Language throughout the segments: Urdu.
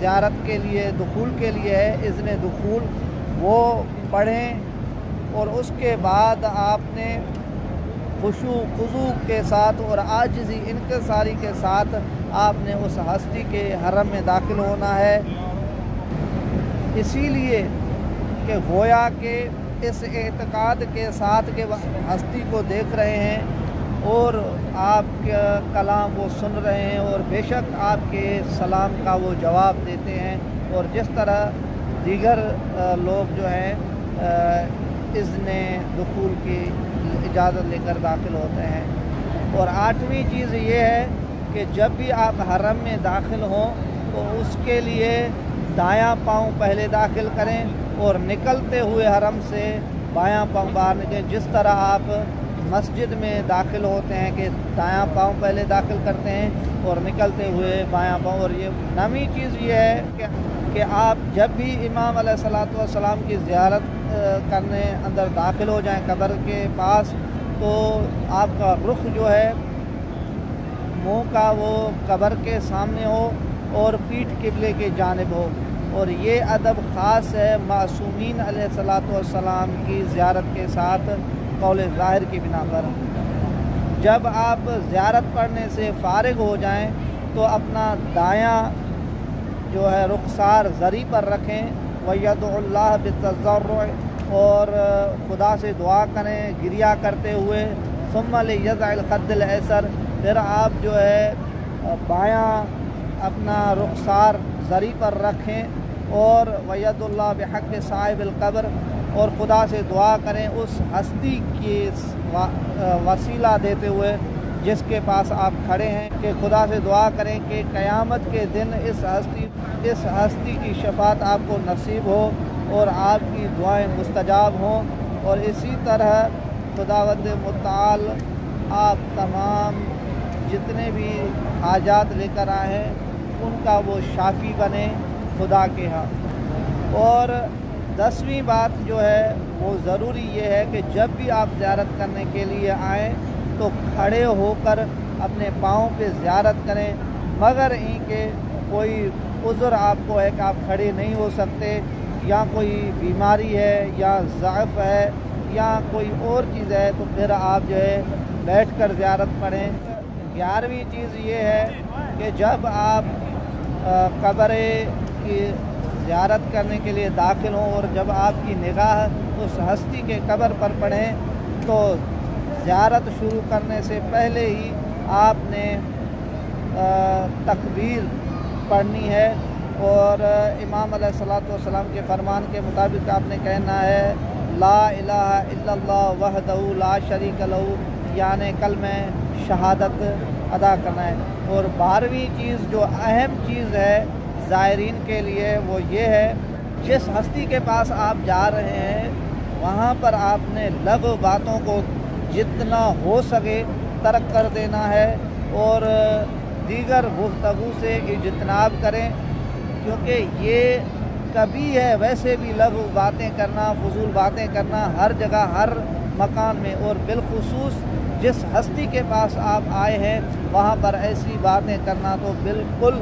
زیارت کے لیے دخول کے لیے ہے اذن دخول، وہ پڑھیں، اور اس کے بعد آپ نے خشوع خضوع کے ساتھ اور عاجزی انکساری کے ساتھ آپ نے اس ہستی کے حرم میں داخل ہونا ہے، اسی لیے کہ گویا کہ اس اعتقاد کے ساتھ کہ ہستی کو دیکھ رہے ہیں اور آپ کا کلام وہ سن رہے ہیں اور بے شک آپ کے سلام کا وہ جواب دیتے ہیں، اور جس طرح دیگر لوگ جو ہیں اذن دخول کی اجازت لے کر داخل ہوتے ہیں۔ اور 8ویں چیز یہ ہے کہ جب بھی آپ حرم میں داخل ہوں تو اس کے لیے دایاں پاؤں پہلے داخل کریں اور نکلتے ہوئے حرم سے بایاں پاؤں باہر نکلیں، جس طرح آپ مسجد میں داخل ہوتے ہیں کہ دایاں پاؤں پہلے داخل کرتے ہیں اور نکلتے ہوئے بایاں پاؤں۔ اور یہ 9ویں چیز یہ ہے کہ آپ جب بھی امام علیہ الصلوۃ والسلام کی زیارت کرنے اندر داخل ہو جائیں قبر کے پاس، تو آپ کا رخ جو ہے منہ کا وہ قبر کے سامنے ہو اور پیٹھ قبلے کی جانب ہو، اور یہ ادب خاص ہے معصومین علیہ الصلوۃ والسلام کی زیارت کے ساتھ قول ظاہر کی بنا پر۔ جب آپ زیارت پڑھنے سے فارغ ہو جائیں تو اپنا دایاں جو ہے رخسار زری پر رکھیں، وَيَدْعُ اللَّهَ بِالتَّضَرُّعِ، اور خدا سے دعا کریں گریہ کرتے ہوئے، ثُمَّ لِيَضْعِ الْخَدَّ الْأَيْسَرَ، پھر آپ جو ہے بایاں اپنا رخسار زری پر رکھیں، اور وَيَدُ اللَّهِ بِحَقِّ صَاحِبِ الْقَبْرِ، اور خدا سے دعا کریں اس ہستی کی وسیلہ دیتے ہوئے جس کے پاس آپ کھڑے ہیں، کہ خدا سے دعا کریں کہ قیامت کے دن اس ہستی کی شفاعت آپ کو نصیب ہو اور آپ کی دعائیں مستجاب ہوں، اور اسی طرح خداوند متعال آپ تمام جتنے بھی حاجات لے کر آئے ہیں ان کا وہ شافی بنے خدا کے ہاں۔ اور 10ویں بات جو ہے وہ ضروری یہ ہے کہ جب بھی آپ زیارت کرنے کے لیے آئیں تو کھڑے ہو کر اپنے پاؤں پہ زیارت کریں، مگر ان کہ کوئی عذر آپ کو ہے کہ آپ کھڑے نہیں ہو سکتے، یا کوئی بیماری ہے یا ضعف ہے یا کوئی اور چیز ہے، تو پھر آپ جو ہے بیٹھ کر زیارت پڑھیں۔ 11ویں چیز یہ ہے کہ جب آپ قبر کی زیارت کرنے کے لیے داخل ہوں اور جب آپ کی نگاہ اس ہستی کے قبر پر پڑیں تو زیارت شروع کرنے سے پہلے ہی آپ نے تکبیر پڑھنی ہے، اور امام علیہ الصلوۃ والسلام کے فرمان کے مطابق آپ نے کہنا ہے لا الہ الا اللہ وحدہ لا شریک لہ، یعنی کلمہ شہادت ادا کرنا ہے۔ اور 12ویں چیز جو اہم چیز ہے زائرین کے لیے وہ یہ ہے، جس ہستی کے پاس آپ جا رہے ہیں وہاں پر آپ نے لغو باتوں کو جتنا ہو سکے ترک کر دینا ہے، اور دیگر گفتگو سے اجتناب کریں، کیونکہ یہ کبھی ہے ویسے بھی لغو باتیں کرنا، فضول باتیں کرنا ہر جگہ ہر مکان میں، اور بالخصوص جس ہستی کے پاس آپ آئے ہیں وہاں پر ایسی باتیں کرنا تو بالکل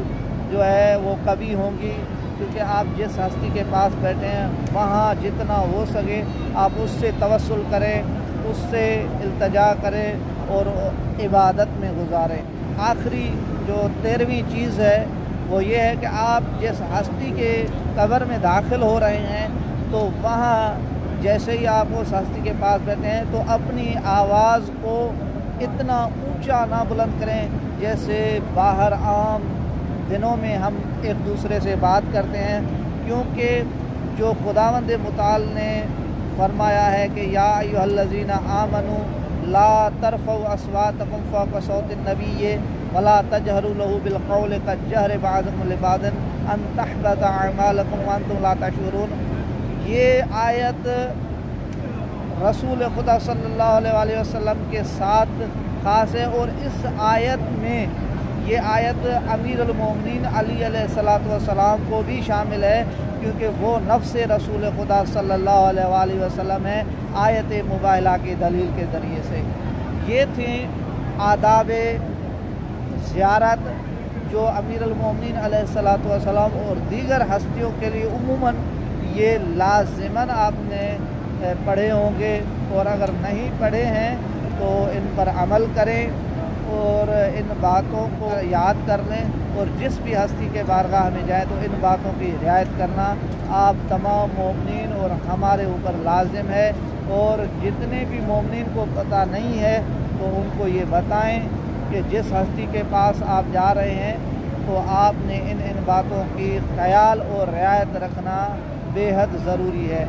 جو ہے وہ کبھی ہوں گی، کیونکہ آپ جس ہستی کے پاس بیٹھے ہیں وہاں جتنا ہو سکے آپ اس سے توسل کریں، اس سے التجا کریں اور عبادت میں گزاریں۔ آخری جو 13ویں چیز ہے وہ یہ ہے کہ آپ جس ہستی کے قبر میں داخل ہو رہے ہیں تو وہاں جیسے ہی آپ اس ہستی کے پاس بیٹھے ہیں تو اپنی آواز کو اتنا اونچا نہ بلند کریں جیسے باہر عام دنوں میں ہم ایک دوسرے سے بات کرتے ہیں، کیونکہ جو خداوند متعال نے فرمایا ہے کہ یا ایھا الذین آمنوا لا ترفعوا اصواتکم فوق صوت النبی ولا تجہروا لہ بالقول کجہر بعضکم لبعض ان تحبط اعمالکم وانتم لا تشعرون۔ یہ آیت رسول خدا صلی اللہ علیہ وسلم کے ساتھ خاص ہے، اور اس آیت میں یہ آیت امیر المومنین علی علیہ السلام کو بھی شامل ہے، کیونکہ وہ نفس رسول خدا صلی اللہ علیہ وسلم ہے آیت مباہلہ کی دلیل کے ذریعے سے۔ یہ تھیں آداب زیارت جو امیر المومنین علیہ الصلوۃ والسلام اور دیگر ہستیوں کے لیے عموماً یہ لازماً آپ نے پڑھے ہوں گے، اور اگر نہیں پڑھے ہیں تو ان پر عمل کریں اور ان باتوں کو یاد کر لیں، اور جس بھی ہستی کے بارگاہ میں جائے تو ان باتوں کی رعایت کرنا آپ تمام مومنین اور ہمارے اوپر لازم ہے۔ اور جتنے بھی مومنین کو پتہ نہیں ہے تو ان کو یہ بتائیں کہ جس ہستی کے پاس آپ جا رہے ہیں تو آپ نے ان باتوں کی خیال اور رعایت رکھنا بے حد ضروری ہے۔